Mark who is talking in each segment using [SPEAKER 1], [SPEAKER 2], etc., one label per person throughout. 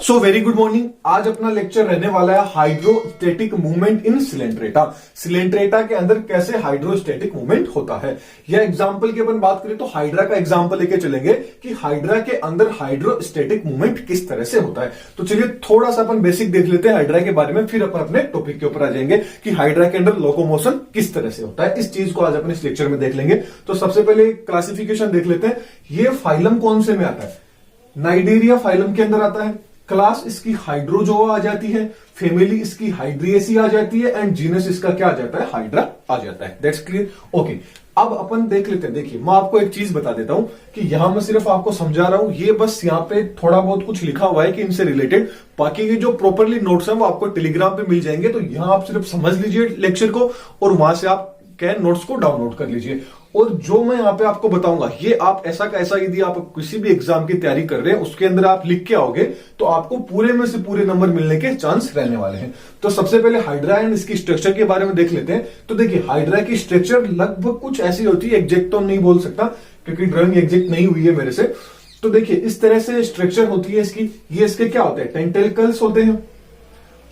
[SPEAKER 1] So very good morning. आज अपना lecture रहने वाला है hydrostatic movement in Coelenterata. Coelenterata के अंदर कैसे हाइड्रोस्टेटिक मूवमेंट होता है, या एग्जांपल की अपन बात करें तो हाइड्रा का एग्जांपल लेके चलेंगे कि हाइड्रा के अंदर हाइड्रोस्टेटिक मूवमेंट किस तरह से होता है। तो चलिए थोड़ा सा अपन बेसिक देख लेते हैं हाइड्रा के बारे में, फिर अपन अपने टॉपिक के ऊपर आ जाएंगे कि हाइड्रा के अंदर लोकोमोशन किस तरह से होता है। इस चीज को आज अपन इस लेक्चर में देख लेंगे। तो सबसे पहले क्लासिफिकेशन देख लेते हैं। ये फाइलम कौन से में आता है? नाइडेरिया फाइलम के अंदर आता है। क्लास इसकी हाइड्रोजोआ आ जाती है, फैमिली इसकी हाइड्रिएसी आ जाती है, एंड जीनस इसका क्या आ जाता है? हाइड्रा आ जाता है। That's clear. ओके, अब अपन देख लेते हैं। देखिए मैं आपको एक चीज बता देता हूं कि यहां मैं सिर्फ आपको समझा रहा हूं, ये बस यहां पे थोड़ा बहुत कुछ लिखा हुआ है कि इनसे रिलेटेड, बाकी के जो प्रॉपरली नोट्स हैं वो आपको टेलीग्राम पे मिल जाएंगे। तो यहां आप सिर्फ समझ लीजिए लेक्चर को और वहां से आप क्या नोट्स को डाउनलोड कर लीजिए। और जो मैं यहां पे आपको बताऊंगा ये आप ऐसा का ऐसा, यदि आप किसी भी एग्जाम की तैयारी कर रहे हैं उसके अंदर आप लिख के आओगे तो आपको पूरे में से पूरे नंबर मिलने के चांस रहने वाले हैं। तो सबसे पहले हाइड्रा एंड इसकी स्ट्रक्चर के बारे में देख लेते हैं। तो देखिए हाइड्रा की स्ट्रक्चर लगभग कुछ ऐसी होती है, एग्जैक्ट तो नहीं बोल सकता क्योंकि ड्राइंग एग्जैक्ट नहीं हुई है मेरे से। तो देखिए इस तरह से स्ट्रक्चर होती है इसकी। ये इसके क्या होते हैं? टेंटेकल्स होते हैं,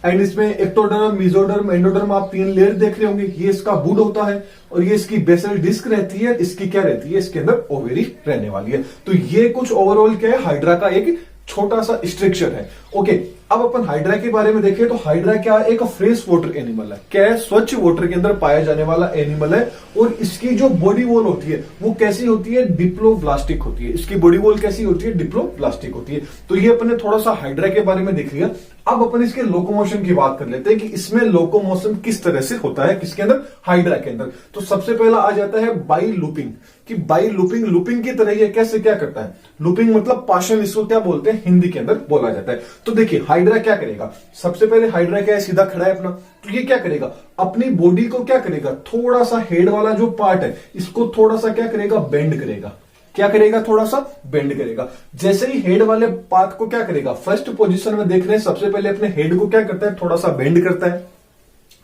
[SPEAKER 1] एंड इसमें एक्टोडर्म, मेसोडर्म, एंडोडर्म आप तीन लेयर देख रहे होंगे। ये इसका वुड होता है और ये इसकी बेसल डिस्क रहती है। इसकी क्या रहती है? इसके अंदर ओवेरी रहने वाली है। तो ये कुछ ओवरऑल क्या है? हाइड्रा का एक छोटा सा स्ट्रक्चर है। ओके, अब अपन हाइड्रा के बारे में देखें तो हाइड्रा क्या है? एक फ्रेश वाटर एनिमल है। क्या है? स्वच्छ वाटर के अंदर पाया जाने वाला एनिमल है। और इसकी जो बॉडी वॉल होती है वो कैसी होती है? डिप्लोब्लास्टिक होती है। इसकी बॉडी वॉल कैसी होती है? डिप्लोब्लास्टिक होती है। तो ये अपन ने थोड़ा सा हाइड्रा के बारे में देख लिया। अब अपन इसके लोकोमोशन की बात कर लेते हैं कि इसमें लोकोमोशन किस तरह से होता है, किसके अंदर? हाइड्रा के अंदर। तो सबसे पहला आ जाता है बाई लूपिंग, कि बाई लूपिंग, लूपिंग की तरह ये कैसे क्या करता है? लूपिंग मतलब पाशन, इसको क्या बोलते हैं? हिंदी के अंदर बोला जाता है। तो देखिए हाइड्रा क्या करेगा? सबसे पहले हाइड्रा क्या है? सीधा खड़ा है अपना। तो ये क्या करेगा? अपनी बॉडी को क्या करेगा? थोड़ा सा हेड वाला जो पार्ट है इसको थोड़ा सा क्या करेगा? बेंड करेगा। क्या करेगा? थोड़ा सा बेंड करेगा। जैसे ही हेड वाले पार्ट को क्या करेगा? फर्स्ट पोजीशन में देख रहे हैं, सबसे पहले अपने हेड को क्या करता है? थोड़ा सा बेंड करता है।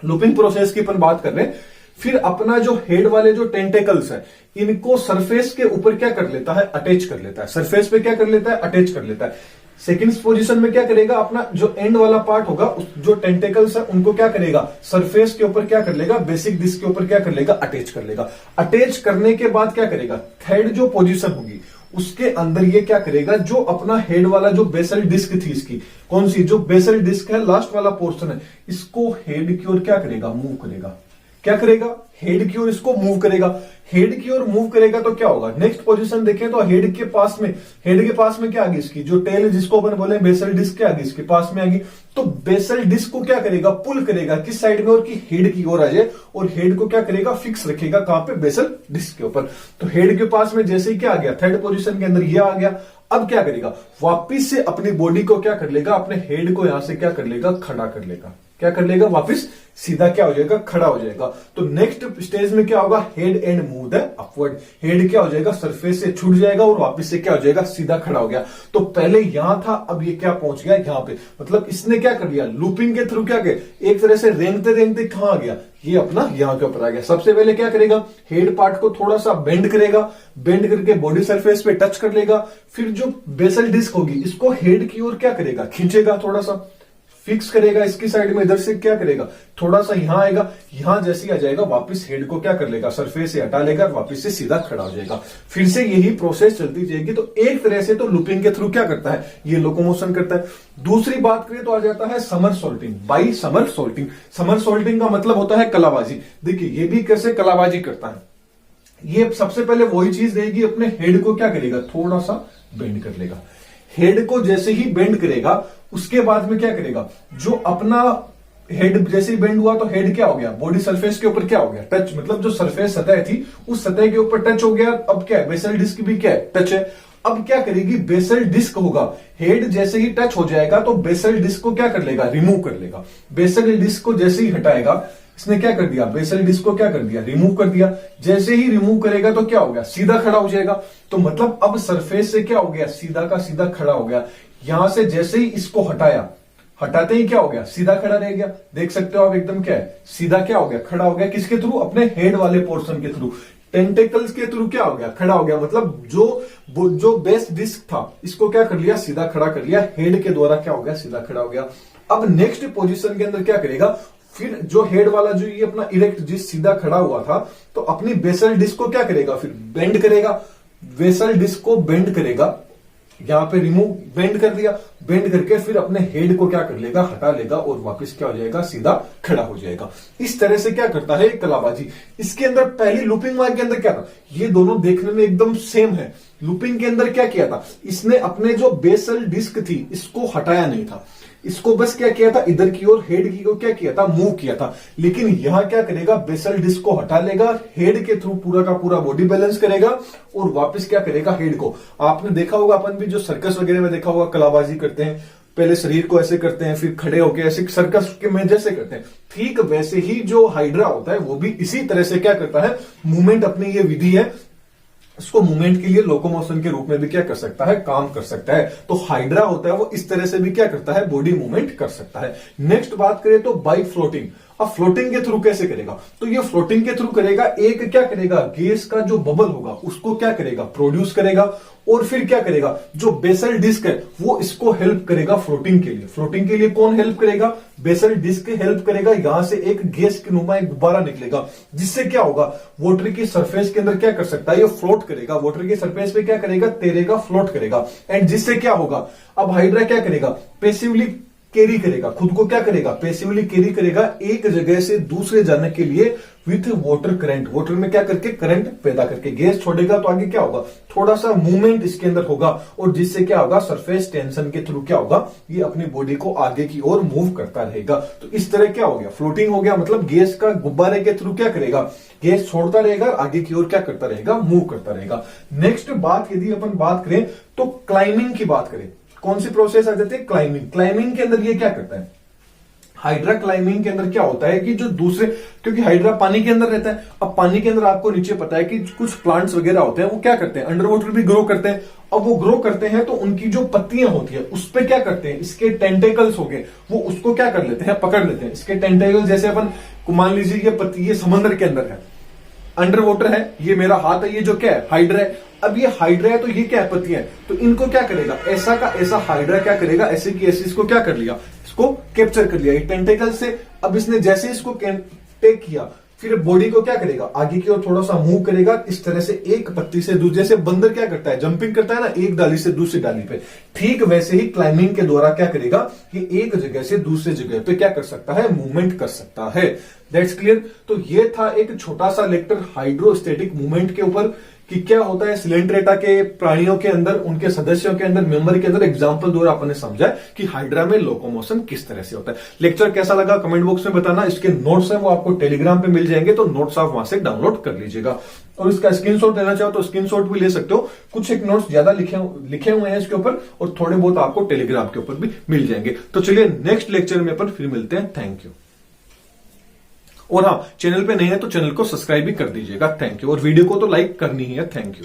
[SPEAKER 1] लूपिंग प्रोसेस की अपन बात कर रहे हैं। फिर अपना जो हेड वाले जो टेंटेकल्स है इनको सरफेस के ऊपर क्या कर लेता है? अटैच कर लेता है। सरफेस पे क्या कर लेता है? अटैच कर लेता है। सेकंड पोजीशन में क्या करेगा? अपना जो एंड वाला पार्ट होगा, जो टेंटेकल्स है उनको क्या करेगा? सरफेस के ऊपर क्या कर लेगा? बेसिक डिस्क के ऊपर क्या कर लेगा? अटैच कर लेगा। अटैच करने के बाद क्या करेगा? थर्ड जो पोजीशन होगी उसके अंदर ये क्या करेगा? जो अपना हेड वाला जो बेसल डिस्क थी इसकी, कौन सी? जो बेसल डिस्क है, लास्ट वाला पोर्शन है, इसको हेड की ओर क्या करेगा? मूव करेगा। क्या करेगा? हेड की ओर इसको मूव करेगा। हेड की ओर मूव करेगा तो क्या होगा? नेक्स्ट पोजीशन देखें तो हेड के पास में क्या आ गई? इसकी जो टेल जिसको अपन बोले बेसल डिस्क, क्या आ गई? इसके पास में आ गई। तो बेसल डिस्क को क्या करेगा? पुल करेगा किस साइड में? और की हेड की ओर आ जाए, और हेड को क्या करेगा? फिक्स रखेगा। कहां पे? बेसल डिस्क के ऊपर। तो हेड के पास में जैसे ही क्या आ गया? थर्ड पोजीशन के अंदर ये आ गया। अब क्या करेगा? वापिस से अपनी बॉडी को क्या कर लेगा? अपने हेड को यहां से क्या कर लेगा? खड़ा कर लेगा। क्या कर लेगा? वापिस सीधा क्या हो जाएगा? खड़ा हो जाएगा। तो नेक्स्ट स्टेज में क्या होगा? Head and move the upward. Head क्या हो जाएगा? सरफेस से छूट जाएगा और वापस से क्या हो जाएगा? सीधा खड़ा हो गया। तो पहले यहां था, अब ये क्या पहुंच गया? यहां पे। मतलब इसने क्या कर लिया? लूपिंग के थ्रू क्या किया? एक तरह से रेंगते रेंगते कहां आ गया? ये अपना यहां के ऊपर आ गया। सबसे पहले क्या करेगा? हेड पार्ट को थोड़ा सा बेंड करेगा। बेंड करके बॉडी सरफेस पे टच कर लेगा। फिर जो बेसल डिस्क होगी इसको हेड की ओर क्या करेगा? खींचेगा, थोड़ा सा फिक्स करेगा इसकी साइड में। इधर से क्या करेगा? थोड़ा सा यहां आएगा। यहां जैसे ही आ जाएगा वापस हेड को क्या कर लेगा? सरफेस से हटा लेगा, वापस से सीधा खड़ा हो जाएगा। फिर से यही प्रोसेस चलती जाएगी। तो एक तरह से तो लूपिंग के थ्रू क्या करता है? ये लोकोमोशन करता है। दूसरी बात करें तो आ जाता है समर सोल्टिंग, बाई समर सोल्टिंग। समर सोल्टिंग का मतलब होता है कलाबाजी। देखिए ये भी कैसे कलाबाजी करता है। ये सबसे पहले वही चीज रहेगी, अपने हेड को क्या करेगा? थोड़ा सा बेंड कर लेगा। हेड को जैसे ही बेंड करेगा उसके बाद में क्या करेगा? जो अपना हेड जैसे ही बेंड हुआ तो हेड क्या हो गया? बॉडी सरफेस के ऊपर क्या हो गया? टच। मतलब जो सरफेस सतह थी उस सतह के ऊपर टच हो गया। अब क्या है? बेसल डिस्क भी क्या है? टच है। अब क्या करेगी? बेसल डिस्क होगा। हेड जैसे ही टच हो जाएगा तो बेसल डिस्क को क्या कर लेगा? रिमूव कर लेगा। बेसल डिस्क को जैसे ही हटाएगा, इसने क्या कर दिया? बेसल डिस्क को क्या कर दिया? रिमूव कर दिया। जैसे ही रिमूव करेगा तो क्या हो गया? सीधा खड़ा हो जाएगा। तो मतलब अब सरफेस से क्या हो गया? सीधा का सीधा खड़ा हो गया। यहां से जैसे ही इसको हटाया, हटाते ही क्या हो गया? सीधा खड़ा रह गया। देख सकते हो आप एकदम क्या है? सीधा क्या हो गया? खड़ा हो गया। किसके थ्रू? अपने हेड वाले पोर्शन के थ्रू। टेंटेकल्स के थ्रू क्या हो गया, खड़ा हो गया, मतलब जो बेस डिस्क था इसको क्या कर लिया, सीधा खड़ा कर लिया, हेड के द्वारा क्या हो गया, सीधा खड़ा हो गया। अब नेक्स्ट पोजीशन के अंदर क्या करेगा, फिर जो हेड वाला जो ये अपना इरेक्ट डिस्क सीधा खड़ा हुआ था, तो अपनी बेसल डिस्क को क्या करेगा, फिर बेंड करेगा, बेसल डिस्क को बेंड करेगा, यहां पे रिमूव बेंड कर दिया, बेंड करके फिर अपने हेड को क्या कर लेगा, हटा लेगा और वापस क्या हो जाएगा, सीधा खड़ा हो जाएगा। इस तरह से क्या करता है कलाबाजी। इसके अंदर पहली लूपिंग वायर के अंदर क्या था, ये दोनों देखने में एकदम सेम है। लूपिंग के अंदर क्या किया था, इसने अपने जो बेसल डिस्क थी इसको हटाया नहीं था, इसको बस क्या किया था, इधर की ओर हेड की ओर क्या किया था, मूव किया था। लेकिन यहां क्या करेगा, बेसल डिस्क को हटा लेगा, हेड के थ्रू पूरा का पूरा बॉडी बैलेंस करेगा और वापस क्या करेगा, हेड को। आपने देखा होगा, अपन भी जो सर्कस वगैरह में देखा होगा, कलाबाजी करते हैं, पहले शरीर को ऐसे करते हैं, फिर खड़े होकर ऐसे सर्कस के में जैसे करते हैं, ठीक वैसे ही जो हाइड्रा होता है वो भी इसी तरह से क्या करता है, मूवमेंट, अपनी ये विधि है, इसको मूवमेंट के लिए लोकोमोशन के रूप में भी क्या कर सकता है, काम कर सकता है। तो हाइड्रा होता है वो इस तरह से भी क्या करता है, बॉडी मूवमेंट कर सकता है। नेक्स्ट बात करें तो बाई फ्लोटिंग। अब फ्लोटिंग के थ्रू कैसे करेगा, तो ये फ्लोटिंग के थ्रू करेगा, एक क्या करेगा, गैस का जो बबल होगा उसको क्या करेगा, प्रोड्यूस करेगा, और फिर क्या करेगा, जो बेसल डिस्क है वो इसको हेल्प करेगा फ्लोटिंग के लिए। फ्लोटिंग के लिए कौन हेल्प करेगा, बेसल डिस्क हेल्प करेगा। यहां से एक गैस के नुमा एक गुब्बारा निकलेगा, जिससे क्या होगा, वाटर की सरफेस के अंदर क्या कर सकता है, ये फ्लोट करेगा, वाटर की सरफेस पे क्या करेगा, तैरेगा, फ्लोट करेगा। एंड जिससे क्या होगा, अब हाइड्रा क्या करेगा, पैसिवली कैरी करेगा, खुद को क्या करेगा, पैसिवली कैरी करेगा, एक जगह से दूसरे जाने के लिए विथ वाटर करंट, वाटर में क्या करके, करंट पैदा करके गैस छोड़ेगा, तो आगे क्या होगा, थोड़ा सा मूवमेंट इसके अंदर होगा, और जिससे क्या होगा, सरफेस टेंशन के थ्रू क्या होगा, ये अपनी बॉडी को आगे की ओर मूव करता रहेगा। तो इस तरह क्या हो गया, फ्लोटिंग हो गया, मतलब गैस का गुब्बारे के थ्रू क्या करेगा, गैस छोड़ता रहेगा, आगे की ओर क्या करता रहेगा, मूव करता रहेगा। नेक्स्ट बात यदि अपन बात करें तो क्लाइंबिंग की बात करें, कौन सी प्रोसेस आ जाती है, क्लाइंबिंग। क्लाइंबिंग के अंदर ये क्या करता है, हाइड्रा क्लाइंबिंग के अंदर क्या होता है कि जो दूसरे, क्योंकि हाइड्रा पानी के अंदर रहता है, अब पानी के अंदर आपको नीचे पता है कि कुछ प्लांट्स वगैरह होते हैं वो क्या करते हैं, अंडर वाटर भी ग्रो करते हैं। अब वो ग्रो करते हैं तो उनकी जो पत्तियां होती है उस पे क्या करते हैं, इसके टेंटेकल्स हो गए, वो उसको क्या कर लेते हैं, पकड़ लेते हैं। इसके टेंटेकल्स जैसे अपन मान लीजिए ये पत्ती, ये समंदर के अंदर है, अंडर वाटर है, ये मेरा हाथ है, ये जो क्या है, हाइड्रा है। अब ये हाइड्रा है तो ये क्या है, पत्तियां है, तो इनको क्या करेगा, ऐसा का ऐसा हाइड्रा क्या करेगा, ऐसे की ऐसे इसको क्या कर लिया, इसको कैप्चर कर लिया टेंटेकल से। अब इसने जैसे इसको टेक किया, फिर बॉडी को क्या करेगा, आगे की ओर थोड़ा सा मूव करेगा, इस तरह से एक पत्ती से दूसरे, जैसे बंदर क्या करता है, जंपिंग करता है ना, एक डाली से दूसरी डाली पे, ठीक वैसे ही क्लाइंबिंग के द्वारा क्या करेगा, कि एक जगह से दूसरे जगह पे क्या कर सकता है, मूवमेंट कर सकता है। That's clear. तो ये था एक छोटा सा लेक्चर हाइड्रोस्टेटिक मूवमेंट के ऊपर, कि क्या होता है सिलेंट्रेटा के प्राणियों के अंदर, उनके सदस्यों के अंदर, मेंबर के अंदर, एग्जांपल द्वारा आपने समझा कि हाइड्रा में लोकोमोशन किस तरह से होता है। लेक्चर कैसा लगा कमेंट बॉक्स में बताना। इसके नोट्स हैं वो आपको टेलीग्राम पे मिल जाएंगे, तो नोट्स आप वहां से डाउनलोड कर लीजिएगा, और इसका स्क्रीनशॉट लेना चाहो तो स्क्रीनशॉट भी ले सकते हो। कुछ एक नोट्स ज्यादा लिखे हुए हैं इसके ऊपर, और थोड़े बहुत आपको टेलीग्राम के ऊपर भी मिल जाएंगे। तो चलिए नेक्स्ट लेक्चर में अपन फिर मिलते हैं। Thank you. और हाँ, चैनल पे नहीं है तो चैनल को सब्सक्राइब भी कर दीजिएगा। Thank you. और वीडियो को तो लाइक करनी ही है। Thank you.